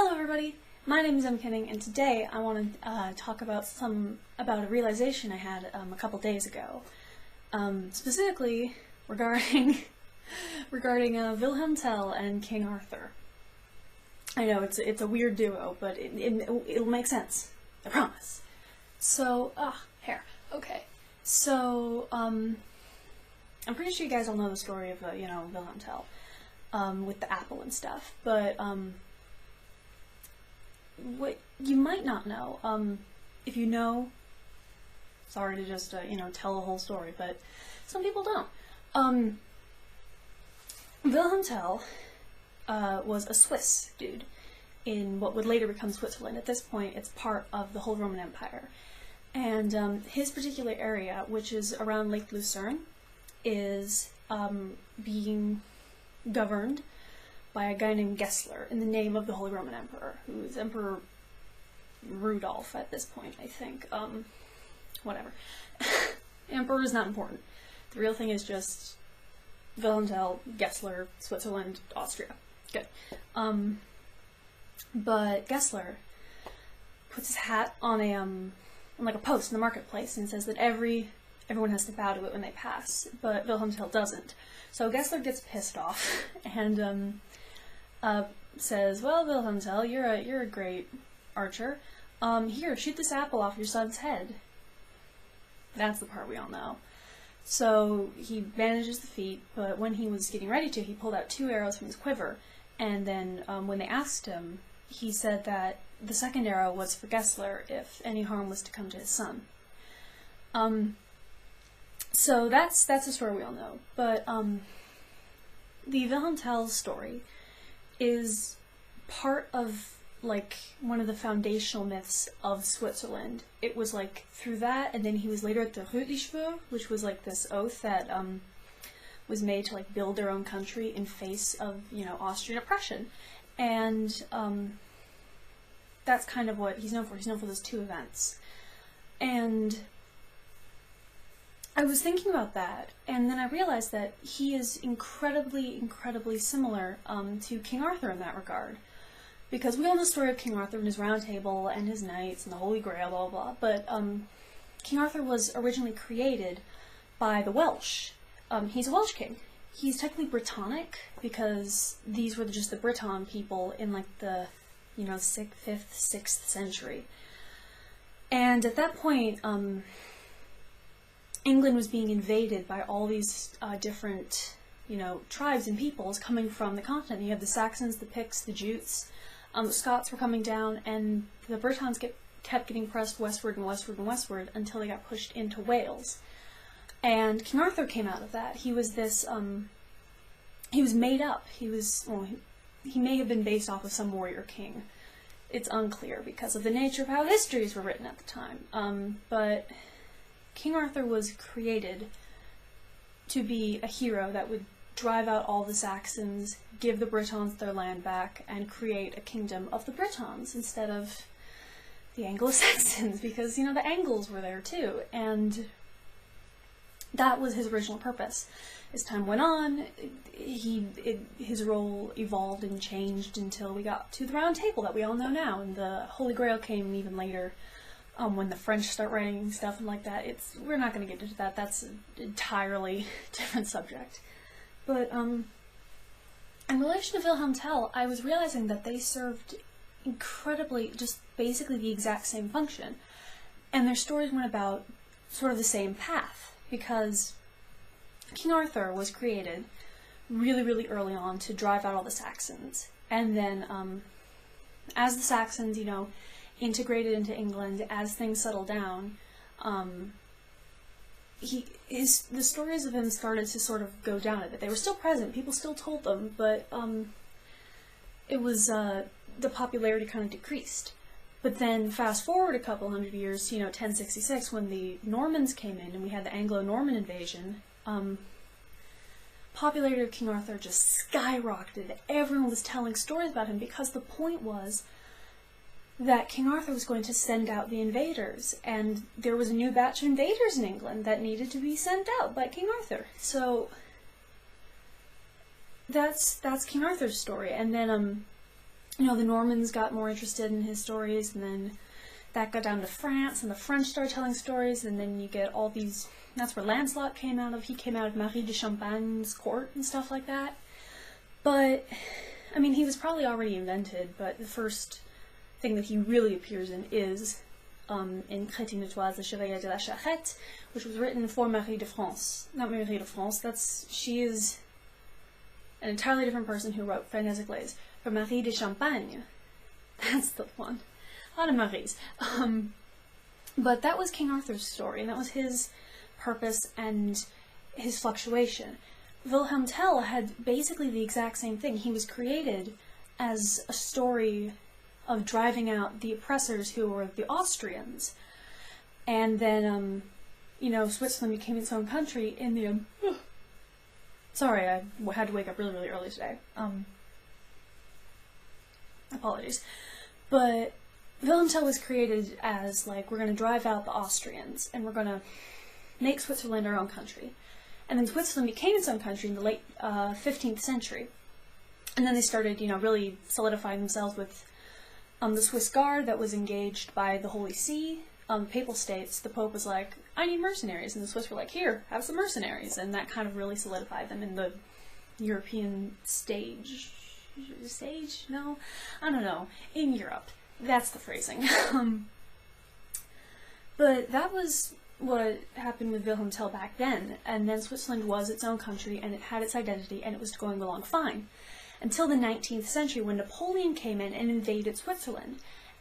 Hello everybody, my name is Emma Kenning, and today I want to talk about a realization I had a couple days ago, specifically regarding Wilhelm Tell and King Arthur. I know it's a weird duo, but it'll make sense. I promise. So hair. Okay. So I'm pretty sure you guys all know the story of Wilhelm Tell, with the apple and stuff, but what you might not know, if you know, sorry to just, tell the whole story, but some people don't. Wilhelm Tell was a Swiss dude in what would later become Switzerland. At this point, it's part of the Holy Roman Empire. And his particular area, which is around Lake Lucerne, is being governed by a guy named Gessler in the name of the Holy Roman Emperor, who is Emperor Rudolph at this point, I think. Whatever. Emperor is not important. The real thing is just Wilhelm Tell, Gessler, Switzerland, Austria. Good. But Gessler puts his hat on on like a post in the marketplace and says that everyone has to bow to it when they pass, but Wilhelm Tell doesn't. So Gessler gets pissed off and says, "Well, Wilhelm Tell, you're a great archer. Here, shoot this apple off your son's head." That's the part we all know. So he manages the feat, but when he was getting ready to, he pulled out 2 arrows from his quiver, and then when they asked him, he said that the second arrow was for Gessler if any harm was to come to his son. So that's a story we all know, but the Wilhelm Tell story is part of like one of the foundational myths of Switzerland. It was like through that, and then he was later at the Rütlischwur, which was like this oath that was made to like build their own country in face of Austrian oppression, and that's kind of what he's known for. He's known for those 2 events, and I was thinking about that, and then I realized that he is incredibly similar to King Arthur in that regard. Because we all know the story of King Arthur and his round table and his knights and the Holy Grail, blah, blah, blah. But King Arthur was originally created by the Welsh. He's a Welsh king. He's technically Brittonic because these were just the Breton people in like the 5th, 6th century. And at that point, England was being invaded by all these different, tribes and peoples coming from the continent. You have the Saxons, the Picts, the Jutes. The Scots were coming down, and the Britons kept getting pressed westward and westward and westward until they got pushed into Wales. And King Arthur came out of that. He was this, he was made up. He may have been based off of some warrior king. It's unclear because of the nature of how histories were written at the time. But King Arthur was created to be a hero that would drive out all the Saxons, give the Britons their land back, and create a kingdom of the Britons instead of the Anglo-Saxons, because, the Angles were there too, and that was his original purpose. As time went on, his role evolved and changed until we got to the Round Table that we all know now, and the Holy Grail came even later, when the French start writing stuff and like that. We're not going to get into that. That's an entirely different subject. But in relation to Wilhelm Tell, I was realizing that they served incredibly, just basically the exact same function. And their stories went about sort of the same path, because King Arthur was created really early on to drive out all the Saxons. And then as the Saxons, integrated into England, as things settled down, the stories of him started to sort of go down a bit. They were still present, people still told them, but it was, the popularity kind of decreased. But then fast forward a couple hundred years, 1066, when the Normans came in and we had the Anglo-Norman invasion, popularity of King Arthur just skyrocketed. Everyone was telling stories about him because the point was that King Arthur was going to send out the invaders, and there was a new batch of invaders in England that needed to be sent out by King Arthur. So that's King Arthur's story. And then you know, the Normans got more interested in his stories, and then that got down to France, and the French started telling stories, and then you get all these, that's where Lancelot came out of. He came out of Marie de Champagne's court and stuff like that. But, I mean, he was probably already invented, but the first thing that he really appears in is in Crétin de Toise, Le Chevalier de la Charrette, which was written for Marie de France. Not Marie de France, she is an entirely different person who wrote Ferneze Glaze. For Marie de Champagne, that's the one. A lot of Maries. But that was King Arthur's story, and that was his purpose and his fluctuation. Wilhelm Tell had basically the exact same thing. He was created as a story of driving out the oppressors who were the Austrians. And then, you know, Switzerland became its own country in the... Sorry, I had to wake up really, really early today. Apologies. But Wilhelm Tell was created as, like, we're going to drive out the Austrians, and we're going to make Switzerland our own country. And then Switzerland became its own country in the late 15th century. And then they started, you know, really solidifying themselves with the Swiss Guard that was engaged by the Holy See. Papal states, the Pope was like, I need mercenaries. And the Swiss were like, here, have some mercenaries. And that kind of really solidified them in the European stage? No? I don't know. In Europe. That's the phrasing. But that was what happened with Wilhelm Tell back then. And then Switzerland was its own country, and it had its identity, and it was going along fine. Until the 19th century, when Napoleon came in and invaded Switzerland.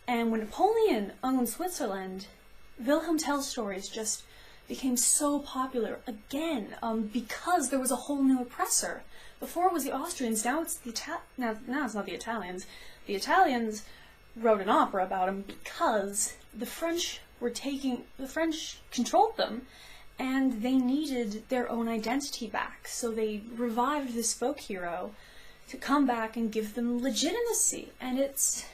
And when Napoleon owned Switzerland, Wilhelm Tell's stories just became so popular again, because there was a whole new oppressor. Before it was the Austrians, now it's the now it's not the Italians. The Italians wrote an opera about him because the French controlled them, and they needed their own identity back. So they revived this folk hero to come back and give them legitimacy. And it's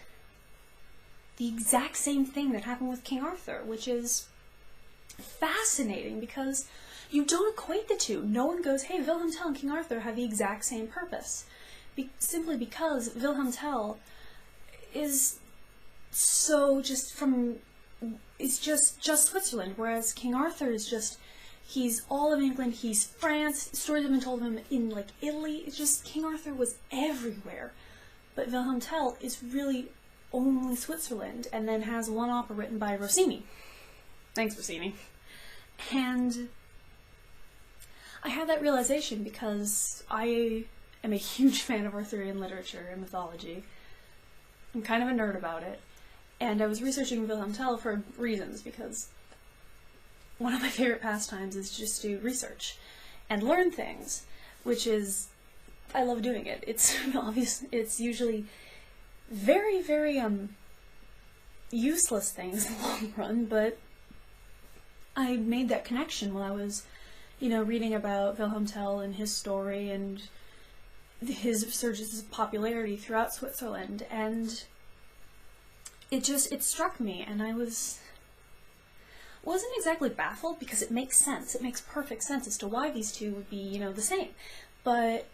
the exact same thing that happened with King Arthur, which is fascinating because you don't equate the two. No one goes, hey, Wilhelm Tell and King Arthur have the exact same purpose. Simply because Wilhelm Tell is so it's just Switzerland, whereas King Arthur is just, he's all of England, he's France, stories have been told of him in, like, Italy. It's just, King Arthur was everywhere. But Wilhelm Tell is really only Switzerland, and then has one opera written by Rossini. Thanks, Rossini. And I had that realization because I am a huge fan of Arthurian literature and mythology. I'm kind of a nerd about it. And I was researching Wilhelm Tell for reasons, because one of my favorite pastimes is just to research and learn things, which is, I love doing it. It's obvious, it's usually very, very useless things in the long run, but I made that connection while I was, you know, reading about Wilhelm Tell and his story and his resurgence of popularity throughout Switzerland, and it struck me, and I wasn't exactly baffled, because it makes sense. It makes perfect sense as to why these two would be, you know, the same. But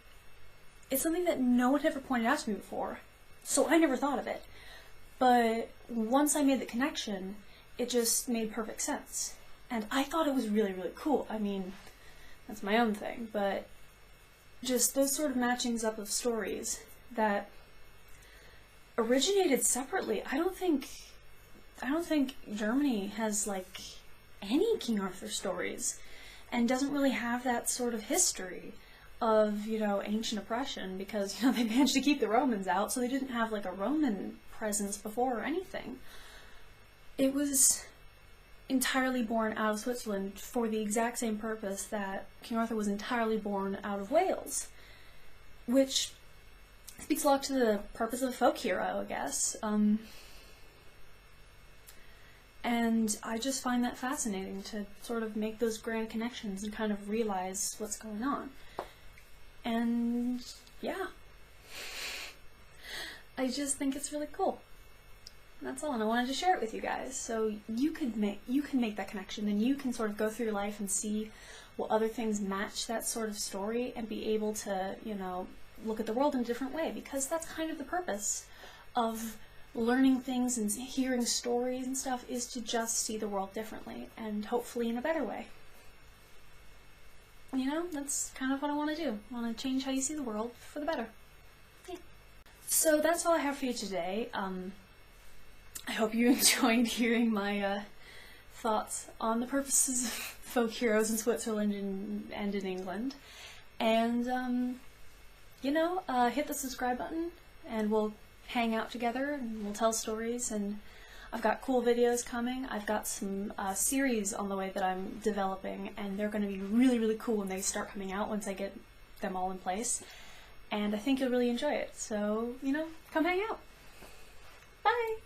it's something that no one had ever pointed out to me before, so I never thought of it. But once I made the connection, it just made perfect sense. And I thought it was really, really cool. I mean, that's my own thing, but just those sort of matchings up of stories that originated separately. I don't think Germany has, like, any King Arthur stories, and doesn't really have that sort of history of, you know, ancient oppression, because, you know, they managed to keep the Romans out, so they didn't have, like, a Roman presence before or anything. It was entirely born out of Switzerland for the exact same purpose that King Arthur was entirely born out of Wales, which speaks a lot to the purpose of a folk hero, I guess. And I just find that fascinating, to sort of make those grand connections and kind of realize what's going on. And yeah, I just think it's really cool. And that's all, and I wanted to share it with you guys, so you can make that connection, and you can sort of go through your life and see what other things match that sort of story, and be able to, you know, look at the world in a different way, because that's kind of the purpose of learning things and hearing stories and stuff is to just see the world differently, and hopefully in a better way. You know, that's kind of what I want to do. I want to change how you see the world for the better. Yeah. So that's all I have for you today. I hope you enjoyed hearing my thoughts on the purposes of folk heroes in Switzerland and in England. And, you know, hit the subscribe button and we'll hang out together and we'll tell stories, and I've got cool videos coming. I've got some series on the way that I'm developing, and they're going to be really, really cool when they start coming out, once I get them all in place. And I think you'll really enjoy it. So, you know, come hang out. Bye!